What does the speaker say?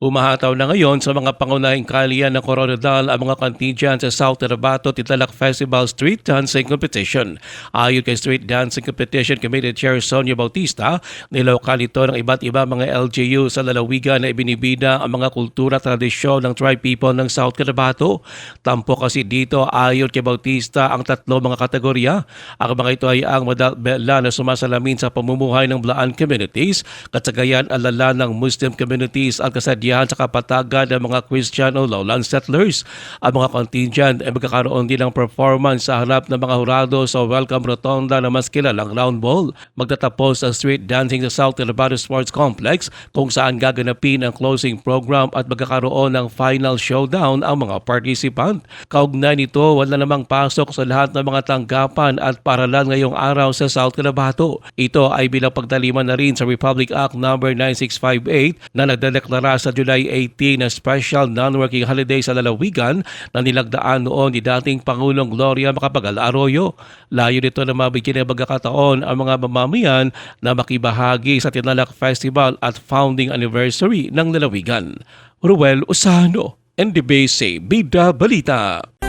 Umahataw na ngayon sa mga pangunahing kalian ng Coronadal ang mga contingent sa South Cotabato Titalak Festival Street Dancing Competition. Ayon kay Street Dancing Competition Committee Chair Sonia Bautista, nilokal ito ng iba't iba mga LGU sa lalawigan na ibinibida ang mga kultura at tradisyon ng tribe people ng South Cotabato. Tampo kasi dito ayon kay Bautista ang tatlo mga kategorya. Ang mga ito ay ang madala na sumasalamin sa pamumuhay ng Blaan communities, kasagayan alala ng Muslim communities at kasadya sa kapatagan ng mga Christian o lowland settlers. Ang mga contingent ay magkakaroon din ng performance sa harap ng mga hurado sa Welcome Rotonda na mas kilalang round ball. Magtatapos ang street dancing sa South Cotabato Sports Complex kung saan gaganapin ang closing program at magkakaroon ng final showdown ang mga participant. Kaugnay nito, wala namang pasok sa lahat ng mga tanggapan at paralan ngayong araw sa South Cotabato. Ito ay bilang pagtaliman na rin sa Republic Act No. 9658 na nagdedeklara sa July 18 na special non-working holiday sa lalawigan na nilagdaan noon ni dating Pangulong Gloria Macapagal Arroyo. Layo nito na mabigyan ng pagkakataon ang mga mamamayan na makibahagi sa Tinalak Festival at founding anniversary ng lalawigan. Ruel Usano, NDBC Bida Balita.